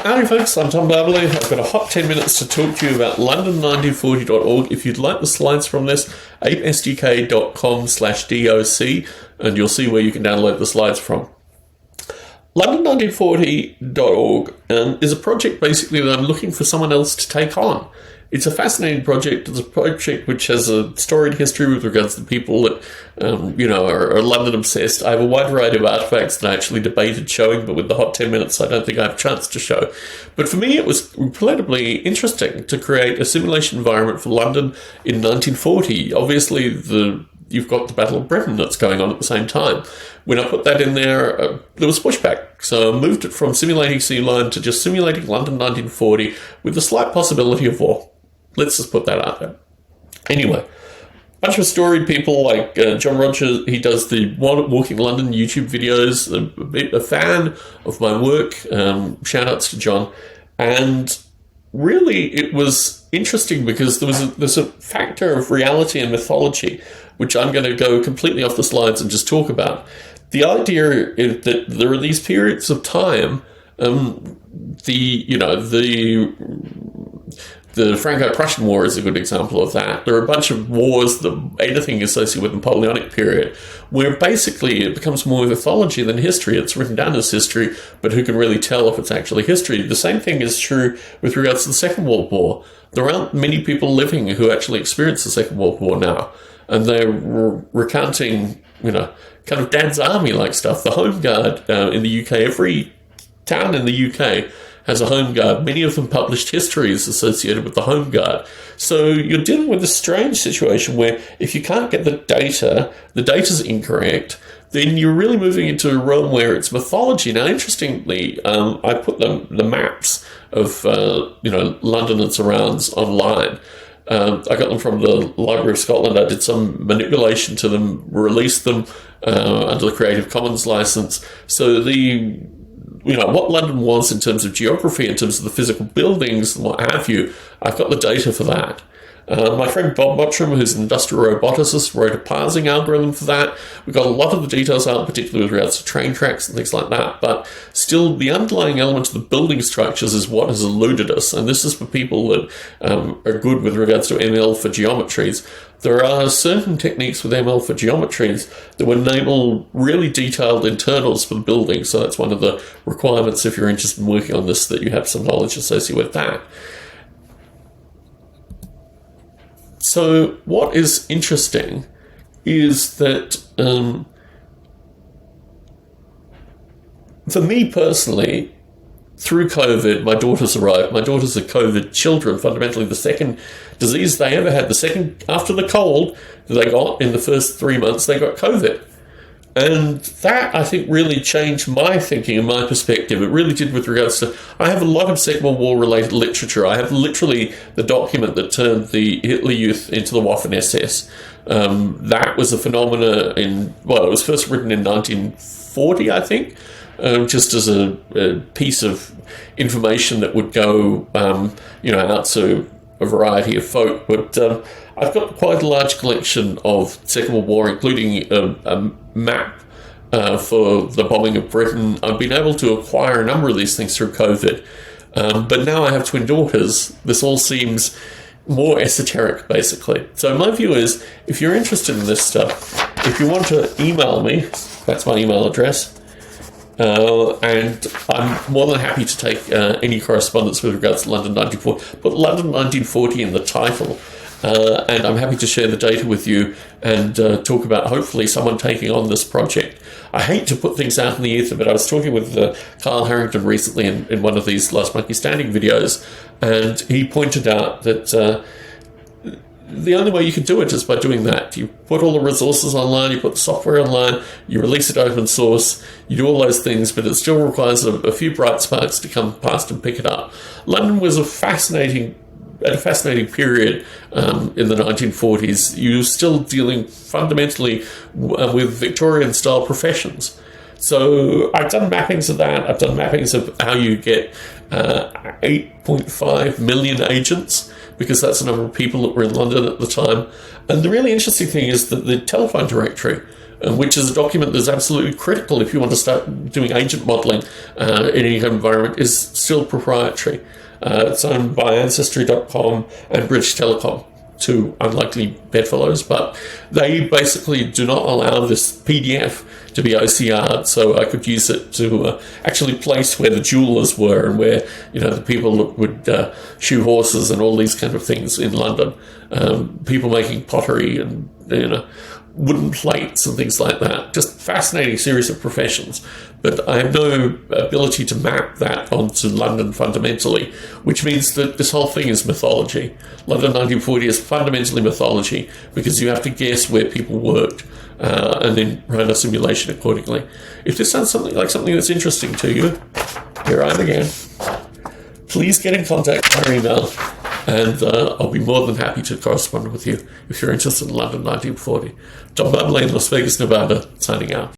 Howdy folks, I'm Tom Barbley. I've got a hot 10 minutes to talk to you about London1940.org. If you'd like the slides from this, apesdk.com/doc, and you'll see where you can download the slides from. London1940.org is a project basically that I'm looking for someone else to take on. It's a fascinating project. It's a project which has a storied history with regards to people that, are London obsessed. I have a wide variety of artifacts that I actually debated showing, but with the hot 10 minutes, I don't think I have a chance to show. But for me, it was incredibly interesting to create a simulation environment for London in 1940. Obviously, you've got the Battle of Britain that's going on at the same time. When I put that in there, there was pushback. So I moved it from simulating Sea Lion to just simulating London 1940 with the slight possibility of war. Let's just put that out there. Anyway, a bunch of storied people like John Rogers, he does the Walking London YouTube videos, a fan of my work, shout outs to John. And really it was interesting because there's a factor of reality and mythology, which I'm going to go completely off the slides and just talk about. The idea is that there are these periods of time, the Franco-Prussian War is a good example of that. There are a bunch of wars, anything associated with the Napoleonic period, where basically it becomes more mythology than history. It's written down as history, but who can really tell if it's actually history? The same thing is true with regards to the Second World War. There aren't many people living who actually experienced the Second World War now, and they're recounting, kind of Dad's Army-like stuff. The Home Guard in the UK, every town in the UK has a Home Guard. Many of them published histories associated with the Home Guard. So you're dealing with a strange situation where if you can't get the data's incorrect, then you're really moving into a realm where it's mythology. Now, interestingly, I put the maps of London and surrounds online. I got them from the Library of Scotland. I did some manipulation to them, released them under the Creative Commons license. So what London was in terms of geography, in terms of the physical buildings and what have you, I've got the data for that. My friend Bob Mottram, who's an industrial roboticist, wrote a parsing algorithm for that. We've got a lot of the details out, particularly with regards to train tracks and things like that, but still the underlying element of the building structures is what has eluded us, and this is for people that are good with regards to ML for geometries. There are certain techniques with ML for geometries that would enable really detailed internals for the building, so that's one of the requirements if you're interested in working on this, that you have some knowledge associated with that. So what is interesting is that for me personally, through COVID, my daughters arrived. My daughters are COVID children, fundamentally the second disease they ever had. The second, after the cold that they got in the first 3 months, they got COVID. And that, I think, really changed my thinking and my perspective. It really did with regards to, I have a lot of Second World War related literature. I have literally the document that turned the Hitler Youth into the Waffen-SS. That was a phenomena it was first written in 1940, I think, just as a piece of information that would go, out to a variety of folk. But I've got quite a large collection of Second World War, including a map for the bombing of Britain. I've been able to acquire a number of these things through COVID. But now I have twin daughters. This all seems more esoteric, basically. So my view is, if you're interested in this stuff, if you want to email me, that's my email address, and I'm more than happy to take any correspondence with regards to London 1940. Put London 1940 in the title, and I'm happy to share the data with you and talk about hopefully someone taking on this project. I hate to put things out in the ether, but I was talking with Carl Harrington recently in one of these Last Monkey Standing videos, and he pointed out that the only way you can do it is by doing that. You put all the resources online, you put the software online, you release it open source, you do all those things, but it still requires a few bright sparks to come past and pick it up. London was a fascinating period in the 1940s. You're still dealing fundamentally with Victorian-style professions. So I've done mappings of that. I've done mappings of how you get 8.5 million agents, because that's the number of people that were in London at the time. And the really interesting thing is that the telephone directory which is a document that's absolutely critical if you want to start doing agent modeling in any kind of environment, is still proprietary. It's owned by Ancestry.com and British Telecom, two unlikely bedfellows, but they basically do not allow this PDF to be OCR'd, so I could use it to actually place where the jewelers were and where, the people would shoe horses and all these kind of things in London. People making pottery and, wooden plates and things like that. Just fascinating series of professions. But I have no ability to map that onto London fundamentally, which means that this whole thing is mythology. London 1940 is fundamentally mythology because you have to guess where people worked and then run a simulation accordingly. If this sounds something that's interesting to you, here I am again. Please get in contact by email, and I'll be more than happy to correspond with you if you're interested in London 1940. John Barbalet in Las Vegas, Nevada, signing out.